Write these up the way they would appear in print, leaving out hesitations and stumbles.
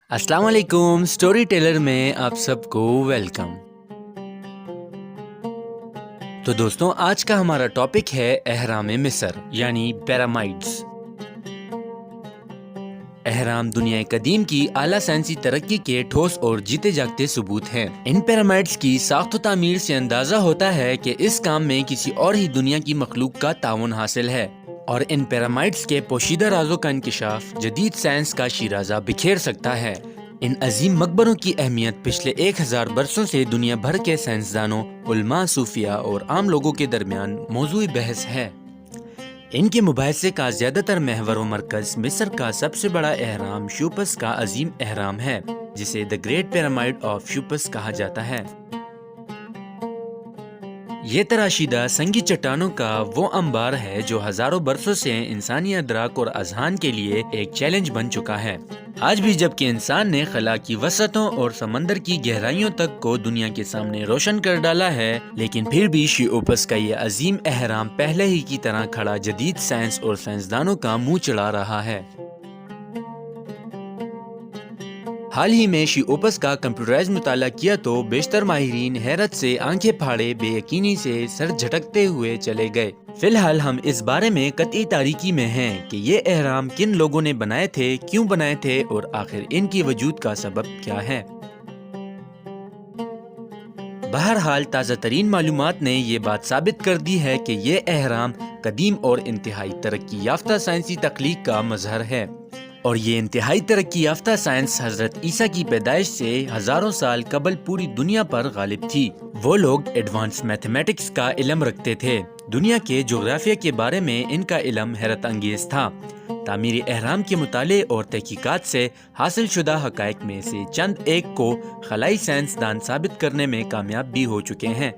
अस्सलाम वालेकुम। Story teller में आप सबको वेलकम। तो दोस्तों, आज का हमारा टॉपिक है एहराम मिस्र यानी पिरामिड्स। एहराम दुनिया कदीम की आला साइंसी तरक्की के ठोस और जीते जागते सबूत हैं। इन पिरामिड्स की साख्त तामीर से अंदाजा होता है कि इस काम में किसी और ही दुनिया की मखलूक का ताउन हासिल है और इन पिरामिड्स के पोशीदा राजों का इंकिशाफ जदीद साइंस का शिराजा बिखेर सकता है। इन अजीम मकबरों की अहमियत पिछले 1000 बरसों से दुनिया भर के साइंसदानों, उलमा, सूफिया और आम लोगों के दरमियान मौजूद बहस है। इनके मुबाहिसे का ज्यादातर महवर व मरकज मिस्र का सबसे बड़ा एहराम शुपस का अजीम एहराम है, जिसे द ग्रेट पिरामिड ऑफ शुपस कहा जाता है। ये तराशीदा संगी चट्टानों का वो अंबार है जो हजारों बरसों से इंसानी अदराक और अजहान के लिए एक चैलेंज बन चुका है। आज भी जबकि इंसान ने खला की वसतों और समंदर की गहराइयों तक को दुनिया के सामने रोशन कर डाला है, लेकिन फिर भी शीओपस का ये अजीम एहराम पहले ही की तरह खड़ा जदीद साइंस और साइंसदानों का मुंह चढ़ा रहा है। हाल ही में शीओपस का कंप्यूटराइज मुताला किया तो बेशतर माहिरीन हैरत से आंखें फाड़े बेयकीनी से सर झटकते हुए चले गए। फिलहाल हम इस बारे में कतई तारीकी में हैं कि ये एहराम किन लोगों ने बनाए थे, क्यों बनाए थे और आखिर इनकी वजूद का सबब क्या है। बहरहाल ताज़ा तरीन मालूमात ने ये बात साबित कर दी है कि ये एहराम कदीम और इंतहाई तरक्की याफ्ता साइंसी तख्लीक का मजहर है और ये इंतहाई तरक्की याफ्ता साइंस हजरत ईसा की पैदाइश से हजारों साल कबल पूरी दुनिया पर गालिब थी। वो लोग एडवांस मैथमेटिक्स का इल्म रखते थे। दुनिया के जोग्राफिया के बारे में इनका इल्म हैरत अंगेज था। तामीरी एहराम के मुताले और तहकीकात से हासिल शुदा हकायक में से चंद एक को खलाई साइंसदान साबित करने में कामयाब भी हो चुके हैं।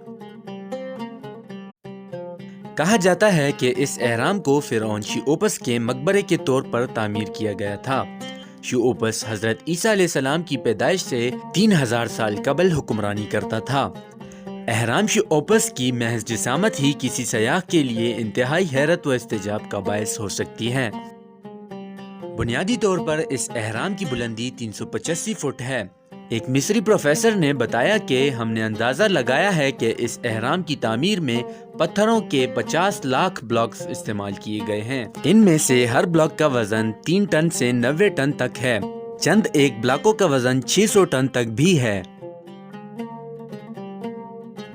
कहा जाता है कि इस एहराम को फिरौन शीओपस के मकबरे के तौर पर तामीर किया गया था। शीओपस हजरत ईसा अलैहिस्सलाम की पैदाइश से 3000 साल कबल हुक्मरानी करता था। एहराम शीओपस की महज जिसामत ही किसी सयाह के लिए इंतहाई हैरत व इस्तेजाब का बायस हो सकती है। बुनियादी तौर पर इस एहराम की बुलंदी 385 फुट है। एक मिस्री प्रोफेसर ने बताया कि हमने अंदाजा लगाया है कि इस एहराम की तामीर में पत्थरों के 50 लाख ब्लॉक्स इस्तेमाल किए गए हैं। इनमें से हर ब्लॉक का वजन 3 टन से 90 टन तक है। चंद एक ब्लॉकों का वजन 600 टन तक भी है।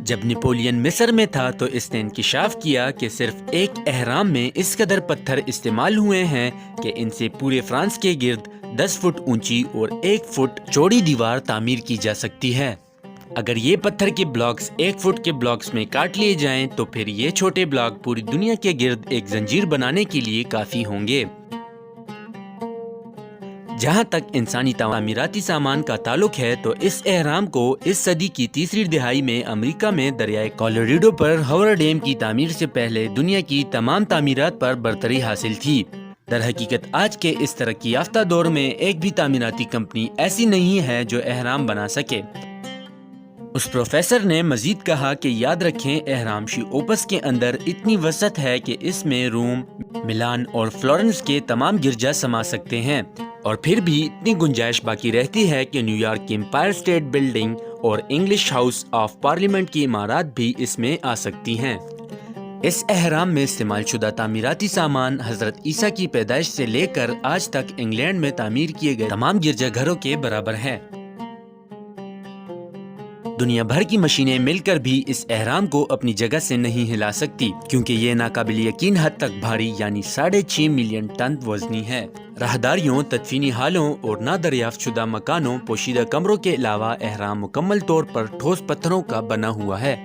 जब नेपोलियन मिस्र में था तो इसने इंकिशाफ किया कि सिर्फ एक एहराम में इस कदर पत्थर इस्तेमाल हुए हैं कि इनसे पूरे फ्रांस के गिर्द 10 फुट ऊंची और 1 फुट चौड़ी दीवार तामीर की जा सकती है। अगर ये पत्थर के ब्लॉक्स 1 फुट के ब्लॉक्स में काट लिए जाएं तो फिर ये छोटे ब्लॉक पूरी दुनिया के गिर्द एक जंजीर बनाने के लिए काफी होंगे। जहाँ तक इंसानी तामीराती सामान का ताल्लुक है तो इस एहराम को इस सदी की तीसरी दिहाई में अमेरिका में दरियाए कोलोराडो पर हावड़ा डैम की तामीर से पहले दुनिया की तमाम तामीरात पर बरतरी हासिल थी। दर हकीकत आज के इस तरक्की याफ्ता दौर में एक भी तामीराती कंपनी ऐसी नहीं है जो एहराम बना सके। उस प्रोफेसर ने मजीद कहा कि याद रखें, एहराम शीओपस के अंदर इतनी वसत है कि इसमें रोम, मिलान और फ्लोरेंस के तमाम गिरजा समा सकते हैं और फिर भी इतनी गुंजाइश बाकी रहती है कि न्यूयॉर्क की एम्पायर स्टेट बिल्डिंग और इंग्लिश हाउस ऑफ पार्लियामेंट की इमारत भी इसमें आ सकती हैं। इस एहराम में इस्तेमाल शुदा तामीराती सामान हजरत ईसा की पैदाइश से लेकर आज तक इंग्लैंड में तामीर किए गए तमाम गिरजाघरों के बराबर है। दुनिया भर की मशीनें मिलकर भी इस एहराम को अपनी जगह से नहीं हिला सकती, क्योंकि ये नाकाबिल यकीन हद तक भारी यानी 6.5 मिलियन टन वजनी है। राहदारियों, तदफीनी हालों और ना दरियाफ्त शुदा मकानों, पोशीदा कमरों के अलावा एहराम मुकम्मल तौर पर ठोस पत्थरों का बना हुआ है।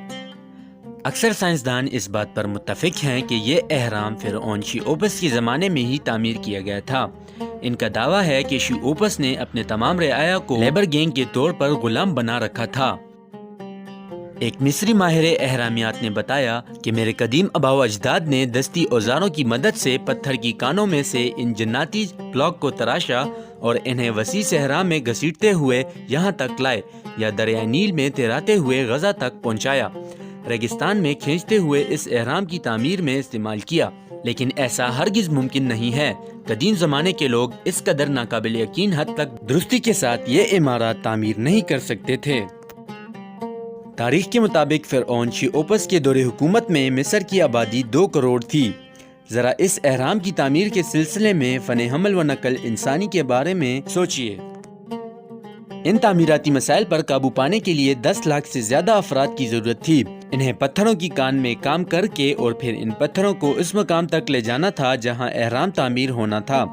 अक्सर साइंसदान इस बात पर मुत्तफिक हैं कि ये एहराम फिरौन शीओपस के ज़माने में ही तामीर किया गया था। इनका दावा है कि शीओपस ने अपने तमाम रियाया को लेबर गैंग के तौर पर गुलाम बना रखा था। एक मिस्री माहिर एहरामियात ने बताया कि मेरे कदीम आबाओ अजदाद ने दस्ती औजारों की मदद से पत्थर की कानों में से इन जन्नाती ब्लॉक को तराशा और इन्हें वसी सहरा में घसीटते हुए यहाँ तक लाए या दरिया नील में तैराते हुए गजा तक पहुँचाया। ریگستان میں کھینچتے ہوئے اس اہرام کی تعمیر میں استعمال کیا، لیکن ایسا ہرگز ممکن نہیں ہے۔ قدیم زمانے کے لوگ اس قدر ناقابل یقین حد تک درستی کے ساتھ یہ عمارات تعمیر نہیں کر سکتے تھے۔ تاریخ کے مطابق فرعون شیوپس کے دور حکومت میں مصر کی آبادی 2 کروڑ تھی۔ ذرا اس اہرام کی تعمیر کے سلسلے میں فن حمل و نقل انسانی کے بارے میں سوچئے۔ ان تعمیراتی مسائل پر قابو پانے کے لیے 10 لاکھ سے زیادہ افراد کی ضرورت تھی۔ انہیں پتھروں کی کان میں کام کر کے اور پھر ان پتھروں کو اس مقام تک لے جانا تھا جہاں اہرام تعمیر ہونا تھا۔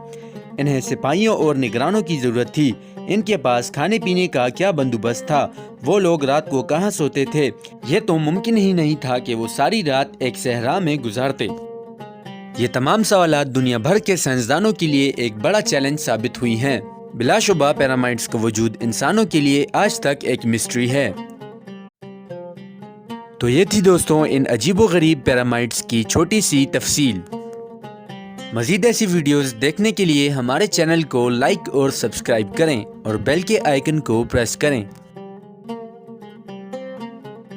انہیں سپاہیوں اور نگرانوں کی ضرورت تھی۔ ان کے پاس کھانے پینے کا کیا بندوبست تھا؟ وہ لوگ رات کو کہاں سوتے تھے؟ یہ تو ممکن ہی نہیں تھا کہ وہ ساری رات ایک صحرا میں گزارتے۔ یہ تمام سوالات دنیا بھر کے سائنسدانوں کے لیے ایک بڑا چیلنج ثابت ہوئی ہیں۔ بلا شبہ پیرامائڈز کا وجود انسانوں کے لیے آج تک ایک مسٹری ہے۔ تو یہ تھی دوستوں ان عجیب و غریب پیرامائڈز کی چھوٹی سی تفصیل۔ مزید ایسی ویڈیوز دیکھنے کے لیے ہمارے چینل کو لائک اور سبسکرائب کریں اور بیل کے آئیکن کو پریس کریں۔